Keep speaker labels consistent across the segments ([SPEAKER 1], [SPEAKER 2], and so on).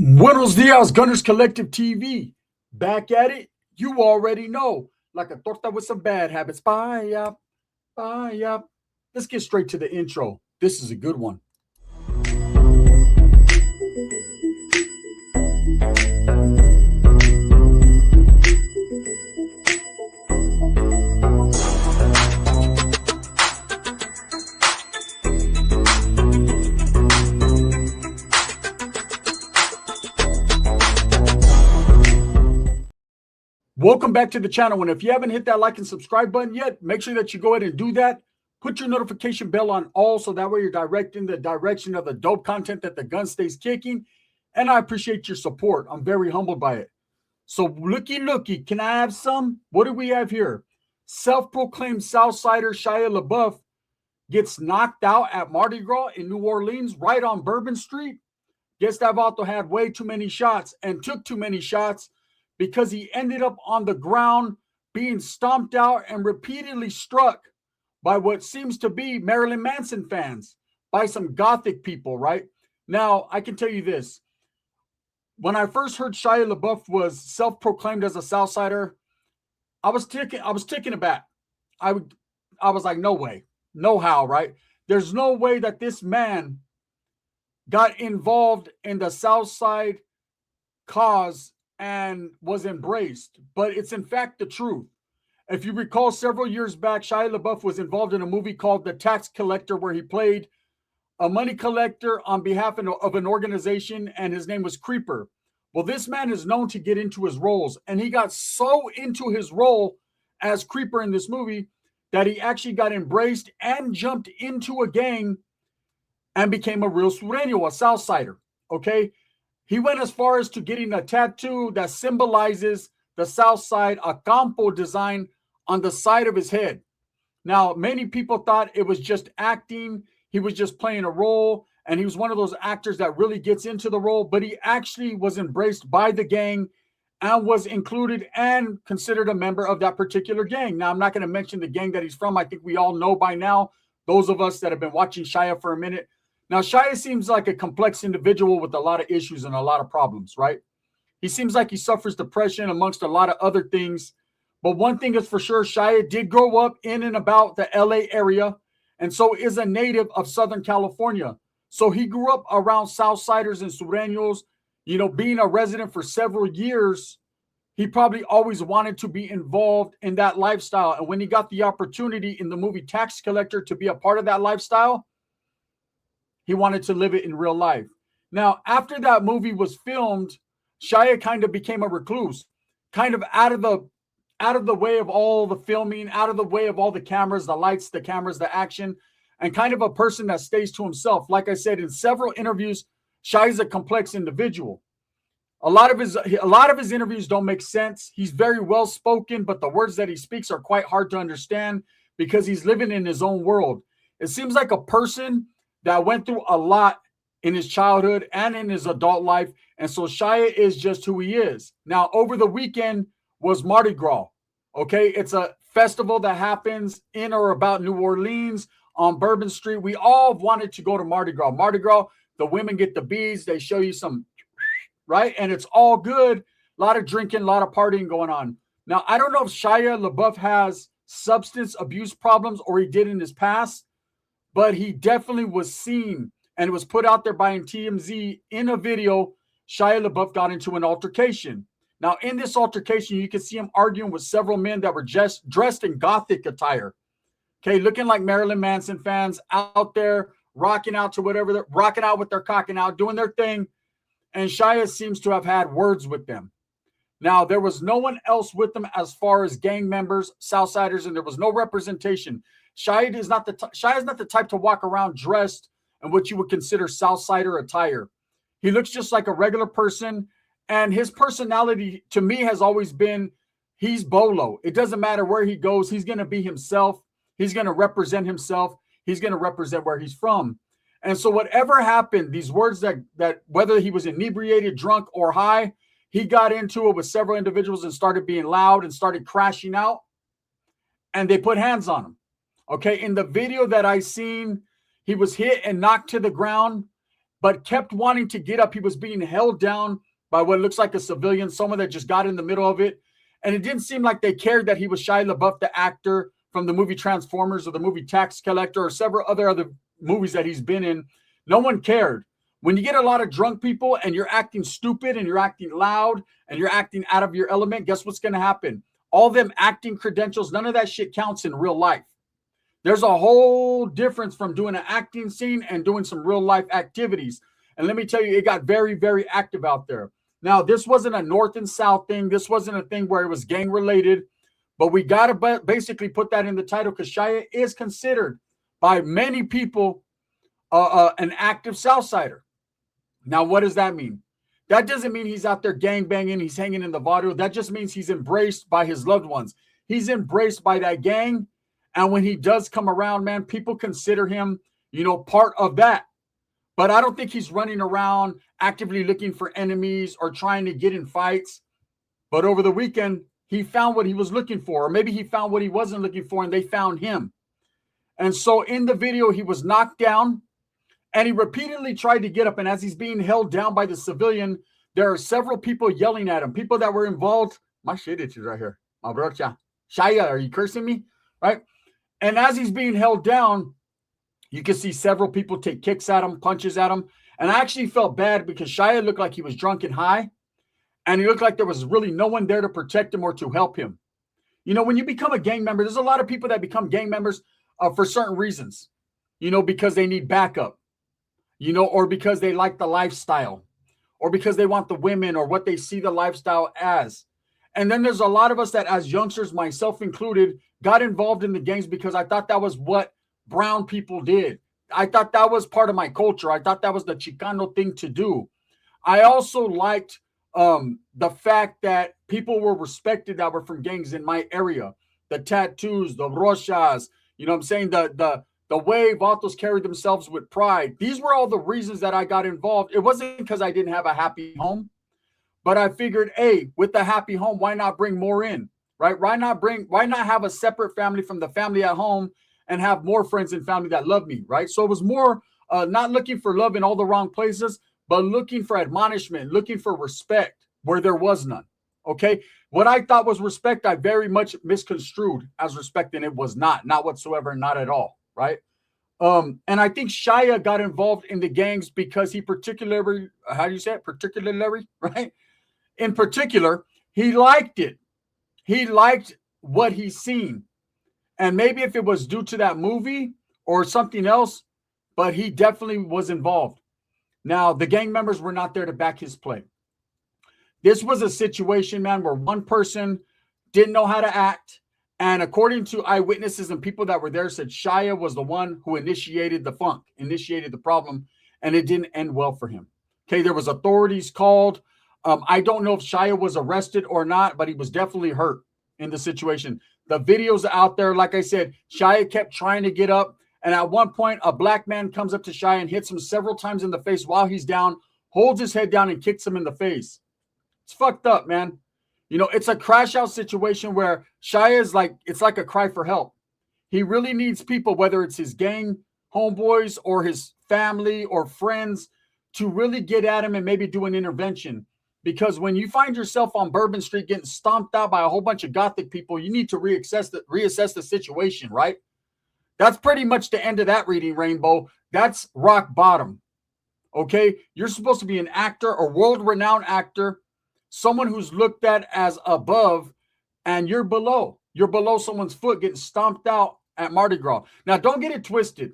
[SPEAKER 1] Buenos dias, Gunners Collective TV. Back at it. You already know. Like a torta with some bad habits. Bye up. Bye up. Let's get straight to the intro. This is a good one. Welcome back to the channel. And if you haven't hit that like and subscribe button yet, make sure that you go ahead and do that. Put your notification bell on all so that way you're directing the direction of the dope content that the gun stays kicking. And I appreciate your support. I'm very humbled by it. So looky, can I have some? What do we have here? Self-proclaimed Southsider Shia Lebeouf gets knocked out at Mardi Gras in New Orleans, right on Bourbon Street. Guess that vato had way too many shots and took too many shots, because he ended up on the ground being stomped out and repeatedly struck by what seems to be Marilyn Manson fans, by some gothic people, right? Now, I can tell you this. When I first heard Shia Lebeouf was self-proclaimed as a Southsider, I was taken aback. I was like, no way, no how, right? There's no way that this man got involved in the Southside cause and was embraced, but it's in fact the truth. If you recall, several years back, Shia Lebeouf was involved in a movie called The Tax Collector, where he played a money collector on behalf of an organization, and his name was Creeper. Well, this man is known to get into his roles, and he got so into his role as Creeper in this movie that he actually got embraced and jumped into a gang and became a real sureño, a Southsider, okay? He went as far as to getting a tattoo that symbolizes the South Side, a campo design on the side of his head. Now, many people thought it was just acting. He was just playing a role, and he was one of those actors that really gets into the role, but he actually was embraced by the gang and was included and considered a member of that particular gang. Now, I'm not going to mention the gang that he's from. I think we all know by now, those of us that have been watching Shia for a minute. Now, Shia seems like a complex individual with a lot of issues and a lot of problems, right? He seems like he suffers depression amongst a lot of other things. But one thing is for sure, Shia did grow up in and about the LA area, and so is a native of Southern California. So he grew up around Southsiders and Sureños. You know, being a resident for several years, he probably always wanted to be involved in that lifestyle. And when he got the opportunity in the movie Tax Collector to be a part of that lifestyle, he wanted to live it in real life. Now, after that movie was filmed, Shia kind of became a recluse, kind of out of the way of all the filming, out of the way of all the cameras, the lights, the cameras, the action, and kind of a person that stays to himself. Like I said, in several interviews, Shia's a complex individual. A lot of his interviews don't make sense. He's very well spoken, but the words that he speaks are quite hard to understand because he's living in his own world. It seems like a person that went through a lot in his childhood and in his adult life. And so Shia is just who he is. Now, over the weekend was Mardi Gras. Okay, it's a festival that happens in or about New Orleans on Bourbon Street. We all wanted to go to Mardi Gras. Mardi Gras, the women get the beads. They show you some, right? And it's all good. A lot of drinking, a lot of partying going on. Now, I don't know if Shia Lebeouf has substance abuse problems or he did in his past, but he definitely was seen and it was put out there by TMZ in a video. Shia Lebeouf got into an altercation. Now, in this altercation, you can see him arguing with several men that were just dressed in gothic attire. Okay, looking like Marilyn Manson fans out there, rocking out to whatever, they're rocking out with their cocking out, doing their thing. And Shia seems to have had words with them. Now, there was no one else with them as far as gang members, Southsiders, and there was no representation. Shia is not the type to walk around dressed in what you would consider Southsider attire. He looks just like a regular person, and his personality to me has always been he's Bolo. It doesn't matter where he goes. He's going to be himself. He's going to represent himself. He's going to represent where he's from. And so whatever happened, these words that whether he was inebriated, drunk, or high, he got into it with several individuals and started being loud and started crashing out, and they put hands on him. Okay, in the video that I seen, he was hit and knocked to the ground, but kept wanting to get up. He was being held down by what looks like a civilian, someone that just got in the middle of it. And it didn't seem like they cared that he was Shia LaBeouf, the actor from the movie Transformers or the movie Tax Collector or several other movies that he's been in. No one cared. When you get a lot of drunk people and you're acting stupid and you're acting loud and you're acting out of your element, guess what's going to happen? All them acting credentials, none of that shit counts in real life. There's a whole difference from doing an acting scene and doing some real life activities. And let me tell you, it got very, very active out there. Now, this wasn't a North and South thing. This wasn't a thing where it was gang related, but we got to basically put that in the title because Shia is considered by many people an active Southsider. Now, what does that mean? That doesn't mean he's out there gang banging, he's hanging in the vaudeville. That just means he's embraced by his loved ones. He's embraced by that gang. And when he does come around, man, people consider him, part of that. But I don't think he's running around actively looking for enemies or trying to get in fights. But over the weekend, he found what he was looking for. Or maybe he found what he wasn't looking for and they found him. And so in the video, he was knocked down. And he repeatedly tried to get up. And as he's being held down by the civilian, there are several people yelling at him, people that were involved. My shit itches right here. My brocha. Shia, are you cursing me? Right? And as he's being held down, you can see several people take kicks at him, punches at him. And I actually felt bad because Shia looked like he was drunk and high. And he looked like there was really no one there to protect him or to help him. When you become a gang member, there's a lot of people that become gang members for certain reasons. Because they need backup. Or because they like the lifestyle, or because they want the women, or what they see the lifestyle as. And then there's a lot of us that as youngsters, myself included, got involved in the gangs because I thought that was what brown people did. I thought that was part of my culture. I thought that was the Chicano thing to do. I also liked the fact that people were respected that were from gangs in my area. The tattoos, the rochas, the way Vatos carried themselves with pride. These were all the reasons that I got involved. It wasn't because I didn't have a happy home, but I figured, hey, with the happy home, why not bring more in, right? Why not have a separate family from the family at home and have more friends and family that love me, right? So it was more not looking for love in all the wrong places, but looking for admonishment, looking for respect where there was none, okay? What I thought was respect, I very much misconstrued as respect, and it was not whatsoever, not at all. Right. And I think Shia got involved in the gangs because he particularly, right? In particular, he liked it. He liked what he's seen. And maybe if it was due to that movie or something else, but he definitely was involved. Now, the gang members were not there to back his play. This was a situation, man, where one person didn't know how to act. And according to eyewitnesses and people that were there, said Shia was the one who initiated the problem, and it didn't end well for him. Okay, there was authorities called. I don't know if Shia was arrested or not, but he was definitely hurt in the situation. The videos out there, like I said, Shia kept trying to get up. And at one point, a black man comes up to Shia and hits him several times in the face while he's down, holds his head down and kicks him in the face. It's fucked up, man. It's a crash out situation where Shia is it's like a cry for help. He really needs people, whether it's his gang homeboys or his family or friends, to really get at him and maybe do an intervention. Because when you find yourself on Bourbon Street getting stomped out by a whole bunch of Gothic people, you need to reassess the situation, right? That's pretty much the end of that reading, Rainbow. That's rock bottom. Okay? You're supposed to be an actor, a world-renowned actor, someone who's looked at as above, and you're below. You're below someone's foot getting stomped out at Mardi Gras. Now, don't get it twisted.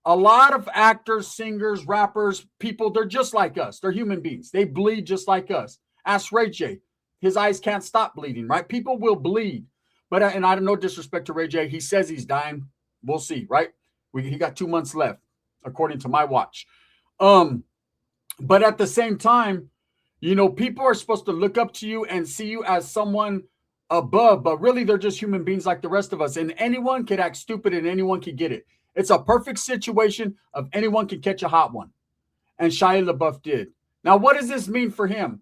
[SPEAKER 1] A lot of actors, singers, rappers, people, they're just like us. They're human beings. They bleed just like us. Ask Ray J. His eyes can't stop bleeding, right? People will bleed. But, and I don't know disrespect to Ray J. He says he's dying. We'll see, right? He got 2 months left, according to my watch. But at the same time, people are supposed to look up to you and see you as someone above, but really they're just human beings like the rest of us. And anyone could act stupid and anyone could get it. It's a perfect situation of anyone can catch a hot one. And Shia LaBeouf did. Now, what does this mean for him?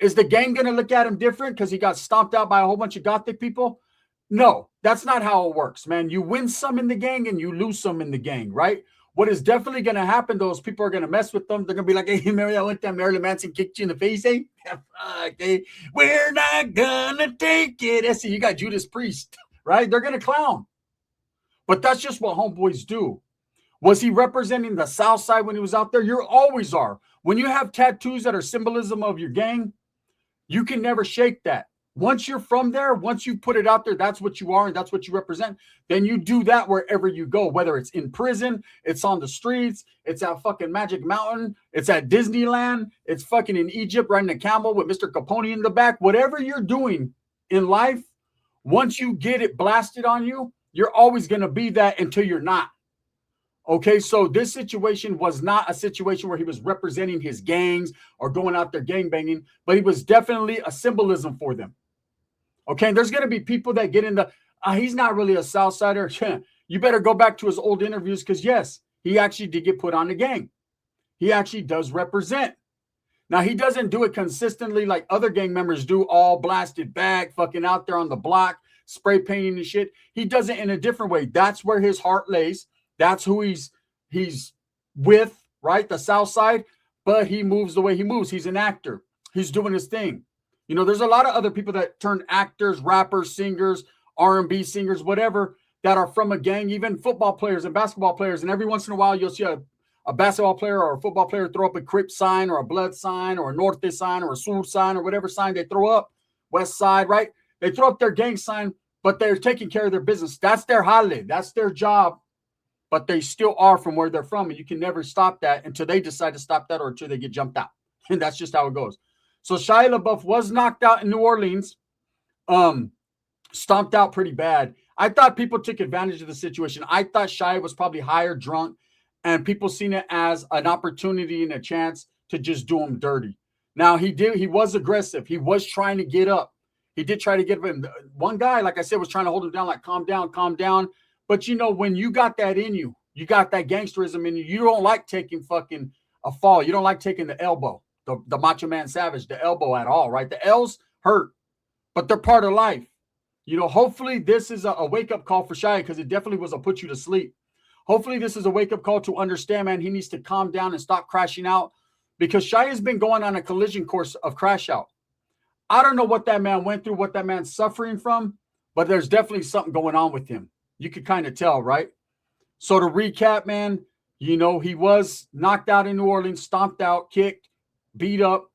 [SPEAKER 1] Is the gang going to look at him different because he got stomped out by a whole bunch of Gothic people? No, that's not how it works, man. You win some in the gang and you lose some in the gang, right? What is definitely going to happen, though, is people are going to mess with them. They're going to be like, hey, remember that one time Marilyn Manson kicked you in the face, eh? Okay. We're not going to take it. I see, you got Judas Priest, right? They're going to clown. But that's just what homeboys do. Was he representing the Southside when he was out there? You always are. When you have tattoos that are symbolism of your gang, you can never shake that. Once you're from there, once you put it out there, that's what you are and that's what you represent, then you do that wherever you go, whether it's in prison, it's on the streets, it's at fucking Magic Mountain, it's at Disneyland, it's fucking in Egypt riding a camel with Mr. Capone in the back. Whatever you're doing in life, once you get it blasted on you, you're always going to be that until you're not. Okay, so this situation was not a situation where he was representing his gangs or going out there gangbanging, but he was definitely a symbolism for them. Okay, and there's going to be people that get into, he's not really a Southsider. You better go back to his old interviews because, yes, he actually did get put on the gang. He actually does represent. Now, he doesn't do it consistently like other gang members do, all blasted back, fucking out there on the block, spray painting and shit. He does it in a different way. That's where his heart lays. That's who he's with, right? The Southside, but he moves the way he moves. He's an actor. He's doing his thing. You know, there's a lot of other people that turn actors, rappers, singers, R&B singers, whatever, that are from a gang, even football players and basketball players. And every once in a while, you'll see a basketball player or a football player throw up a Crip sign or a Blood sign or a Norte sign or a Sur sign or whatever sign they throw up, West Side, right? They throw up their gang sign, but they're taking care of their business. That's their holiday. That's their job. But they still are from where they're from. And you can never stop that until they decide to stop that or until they get jumped out. And that's just how it goes. So Shia LaBeouf was knocked out in New Orleans, stomped out pretty bad. I thought people took advantage of the situation. I thought Shia was probably higher drunk, and people seen it as an opportunity and a chance to just do him dirty. Now, he was aggressive. He was trying to get up. He did try to get him. One guy, like I said, was trying to hold him down, like, calm down, calm down. But, you know, when you got that in you, you got that gangsterism in you, you don't like taking fucking a fall. You don't like taking the elbow. The Macho Man Savage, the elbow at all, right? The L's hurt, but they're part of life. You know, hopefully this is a wake-up call for Shia because it definitely was a put you to sleep. Hopefully this is a wake-up call to understand, man, he needs to calm down and stop crashing out because Shia's been going on a collision course of crash out. I don't know what that man went through, what that man's suffering from, but there's definitely something going on with him. You could kind of tell, right? So to recap, man, you know, he was knocked out in New Orleans, stomped out, kicked, beat up.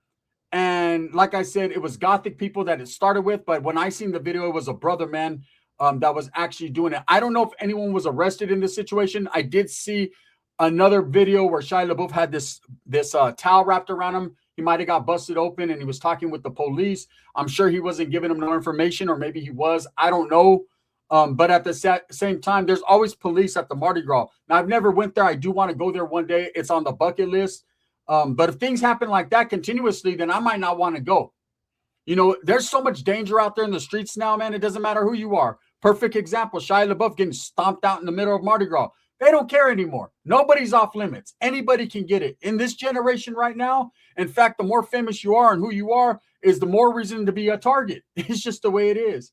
[SPEAKER 1] And like I said, it was Gothic people that it started with. But when I seen the video, it was a brother, man, that was actually doing it. I don't know if anyone was arrested in this situation. I did see another video where Shia LaBeouf had this towel wrapped around him. He might have got busted open and he was talking with the police. I'm sure he wasn't giving them no information, or maybe he was. I don't know. But at the same time, there's always police at the Mardi Gras. Now, I've never went there. I do want to go there one day. It's on the bucket list. But if things happen like that continuously, then I might not want to go. You know, there's so much danger out there in the streets now, man. It doesn't matter who you are. Perfect example, Shia LaBeouf getting stomped out in the middle of Mardi Gras. They don't care anymore. Nobody's off limits. Anybody can get it. In this generation right now, in fact, the more famous you are and who you are is the more reason to be a target. It's just the way it is.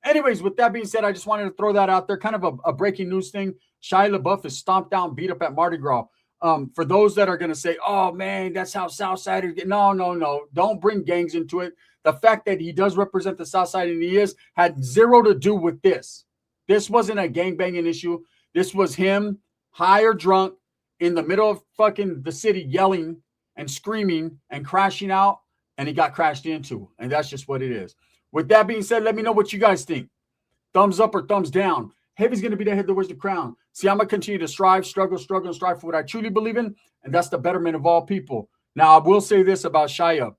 [SPEAKER 1] Anyways, with that being said, I just wanted to throw that out there. Kind of a breaking news thing. Shia LaBeouf is stomped down, beat up at Mardi Gras. For those that are going to say, oh, man, that's how Southsiders get. No. Don't bring gangs into it. The fact that he does represent the Southside and he had zero to do with this. This wasn't a gangbanging issue. This was him high or drunk in the middle of fucking the city yelling and screaming and crashing out, and he got crashed into. And that's just what it is. With that being said, let me know what you guys think. Thumbs up or thumbs down. Heavy's going to be the head that wears the crown. See, I'm going to continue to strive, struggle, and strive for what I truly believe in, and that's the betterment of all people. Now, I will say this about Shia.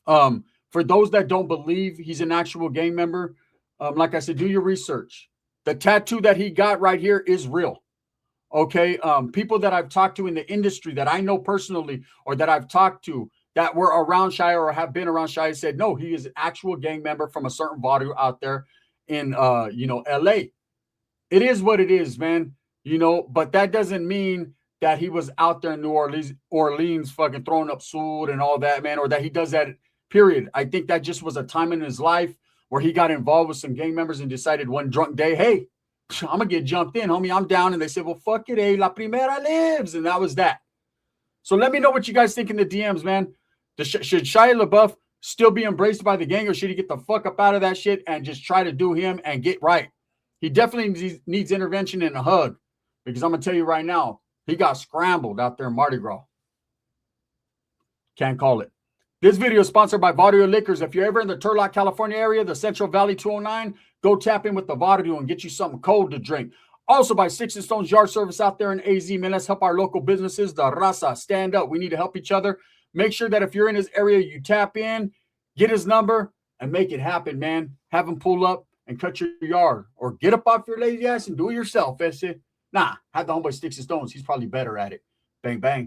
[SPEAKER 1] For those that don't believe he's an actual gang member, like I said, do your research. The tattoo that he got right here is real. Okay? People that I've talked to in the industry that I know personally or that I've talked to that were around Shia or have been around Shia said, no, he is an actual gang member from a certain body out there in, L.A. It is what it is, man. You know, but that doesn't mean that he was out there in New Orleans fucking throwing up soot and all that, man, or that he does that, period. I think that just was a time in his life where he got involved with some gang members and decided one drunk day, hey, I'm going to get jumped in, homie. I'm down. And they said, well, fuck it, la primera lives. And that was that. So let me know what you guys think in the DMs, man. Should Shia LaBeouf still be embraced by the gang, or should he get the fuck up out of that shit and just try to do him and get right? He definitely needs intervention and a hug, because I'm going to tell you right now, he got scrambled out there in Mardi Gras. Can't call it. This video is sponsored by Vario Liquors. If you're ever in the Turlock, California area, the Central Valley 209, go tap in with the Vario and get you something cold to drink. Also by Sticks and Stones Yard Service out there in AZ. Man, let's help our local businesses. The Raza, stand up. We need to help each other. Make sure that if you're in his area, you tap in, get his number, and make it happen, man. Have him pull up and cut your yard. Or get up off your lazy ass and do it yourself, Nah, have the homeboy Sticks and Stones. He's probably better at it. Bang, bang.